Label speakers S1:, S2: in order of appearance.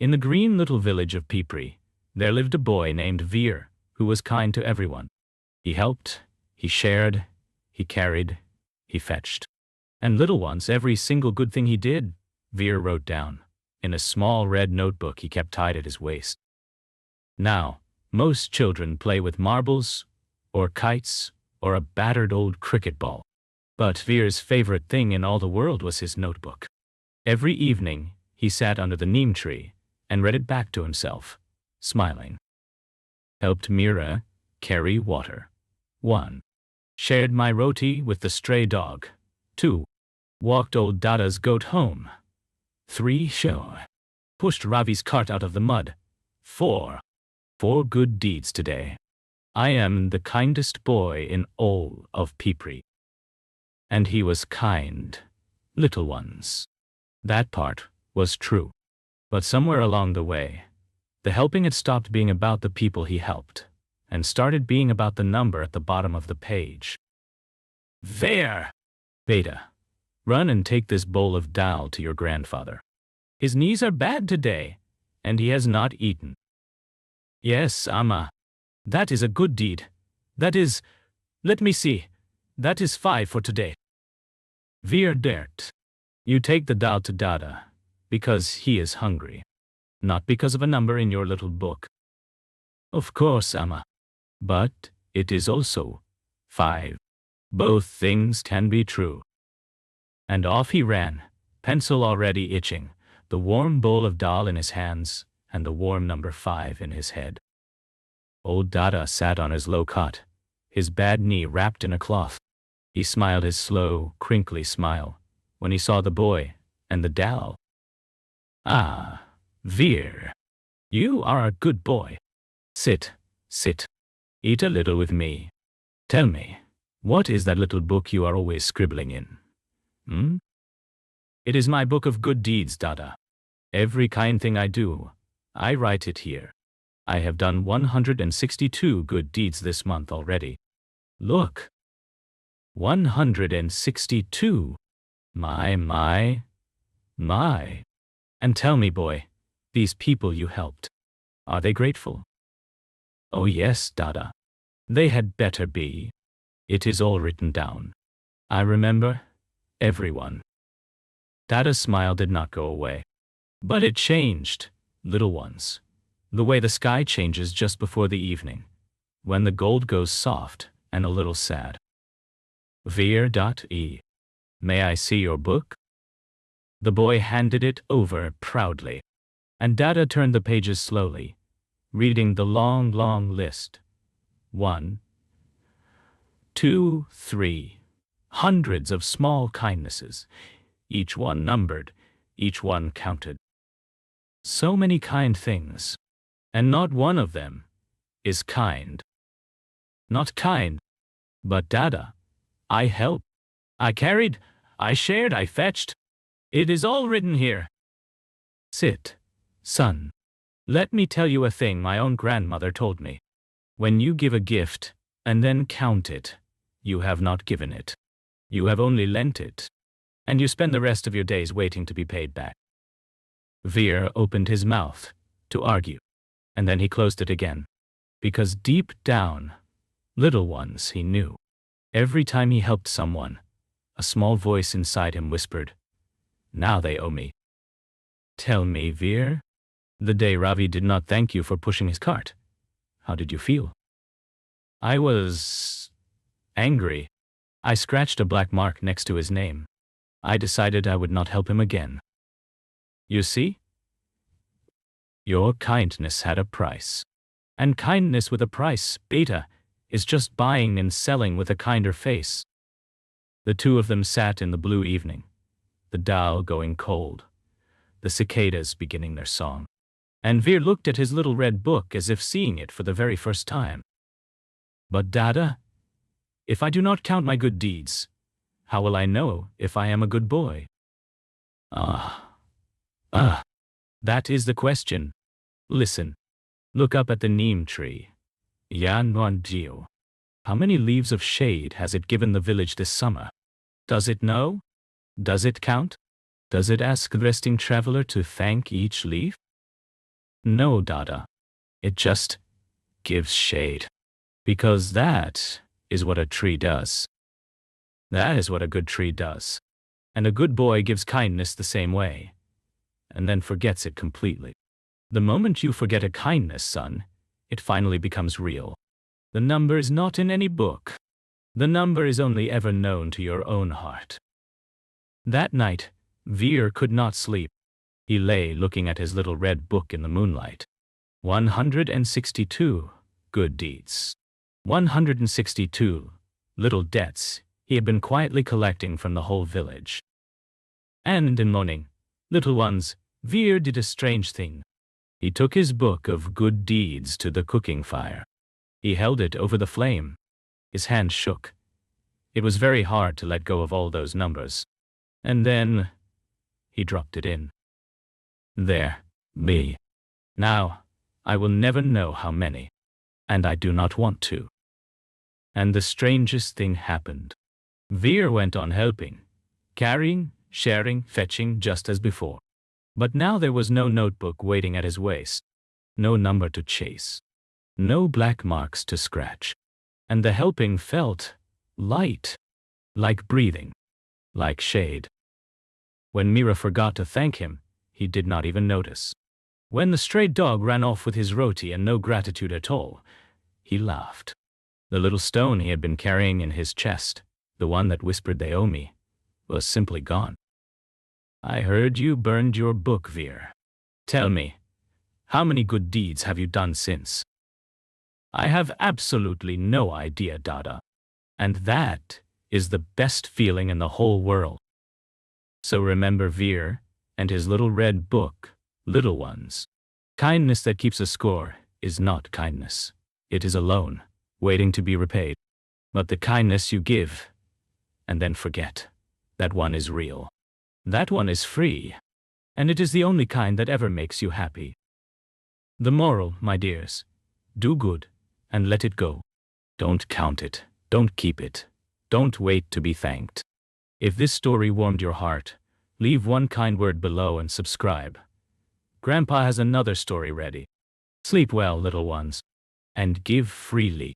S1: In the green little village of Pipri, there lived a boy named Veer, who was kind to everyone. He helped, he shared, he carried, he fetched. And little ones, every single good thing he did, Veer wrote down, in a small red notebook he kept tied at his waist. Now, most children play with marbles, or kites, or a battered old cricket ball. But Veer's favorite thing in all the world was his notebook. Every evening, he sat under the neem tree and read it back to himself, smiling. Helped Mira carry water. 1. Shared my roti with the stray dog. 2. Walked old Dada's goat home. 3. Pushed Ravi's cart out of the mud. 4. 4 good deeds today. I am the kindest boy in all of Pipri. And he was kind, little ones. That part was true. But somewhere along the way, the helping had stopped being about the people he helped, and started being about the number at the bottom of the page. Veer! Beta, run and take this bowl of dal to your grandfather. His knees are bad today, and he has not eaten. Yes, Amma. That is a good deed. That is, let me see, that is 5 for today. Veer dared. You take the dal to Dada, because he is hungry, not because of a number in your little book. Of course, Amma. But it is also 5. Both things can be true. And off he ran, pencil already itching, the warm bowl of dal in his hands, and the warm number 5 in his head. Old Dada sat on his low cot, his bad knee wrapped in a cloth. He smiled his slow, crinkly smile when he saw the boy and the dal. Ah, Veer, you are a good boy. Sit, sit. Eat a little with me. Tell me, what is that little book you are always scribbling in? It is my book of good deeds, Dada. Every kind thing I do, I write it here. I have done 162 good deeds this month already. Look. 162. My. And tell me, boy, these people you helped, are they grateful? Oh yes, Dada. They had better be. It is all written down. I remember everyone. Dada's smile did not go away. But it changed, little ones, the way the sky changes just before the evening, when the gold goes soft and a little sad. Veer.e. May I see your book? The boy handed it over proudly, and Dada turned the pages slowly, reading the long, long list. 1, 2, 3. Hundreds of small kindnesses, each one numbered, each one counted. So many kind things, and not one of them is kind. Not kind, but Dada. I helped, I carried, I shared, I fetched. It is all written here. Sit, son. Let me tell you a thing my own grandmother told me. When you give a gift, and then count it, you have not given it. You have only lent it, and you spend the rest of your days waiting to be paid back. Veer opened his mouth to argue, and then he closed it again, because deep down, little ones, he knew. Every time he helped someone, a small voice inside him whispered, now they owe me. Tell me, Veer, the day Ravi did not thank you for pushing his cart, how did you feel? I was angry. I scratched a black mark next to his name. I decided I would not help him again. You see? Your kindness had a price. And kindness with a price, Beta, is just buying and selling with a kinder face. The two of them sat in the blue evening, the dal going cold, the cicadas beginning their song. And Veer looked at his little red book as if seeing it for the very first time. But Dada, if I do not count my good deeds, how will I know if I am a good boy? That is the question. Listen. Look up at the neem tree. Yan Wan Gio. How many leaves of shade has it given the village this summer? Does it know? Does it count? Does it ask the resting traveler to thank each leaf? No, Dada. It just gives shade. Because that is what a tree does. That is what a good tree does. And a good boy gives kindness the same way, and then forgets it completely. The moment you forget a kindness, son, it finally becomes real. The number is not in any book. The number is only ever known to your own heart. That night, Veer could not sleep. He lay looking at his little red book in the moonlight. 162 good deeds. 162 little debts he had been quietly collecting from the whole village. And in morning, little ones, Veer did a strange thing. He took his book of good deeds to the cooking fire. He held it over the flame. His hand shook. It was very hard to let go of all those numbers. And then he dropped it in. There, me. Now, I will never know how many, and I do not want to. And the strangest thing happened. Veer went on helping, carrying, sharing, fetching just as before. But now there was no notebook waiting at his waist, no number to chase, no black marks to scratch. And the helping felt light, like breathing, like shade. When Mira forgot to thank him, he did not even notice. When the stray dog ran off with his roti and no gratitude at all, he laughed. The little stone he had been carrying in his chest, the one that whispered they owe me, was simply gone. I heard you burned your book, Veer. Tell me, how many good deeds have you done since? I have absolutely no idea, Dada. And that is the best feeling in the whole world. So remember Veer and his little red book, little ones. Kindness that keeps a score is not kindness. It is a loan, waiting to be repaid. But the kindness you give, and then forget, that one is real. That one is free, and it is the only kind that ever makes you happy. The moral, my dears, do good and let it go. Don't count it, don't keep it, don't wait to be thanked. If this story warmed your heart, leave one kind word below and subscribe. Grandpa has another story ready. Sleep well, little ones, and give freely.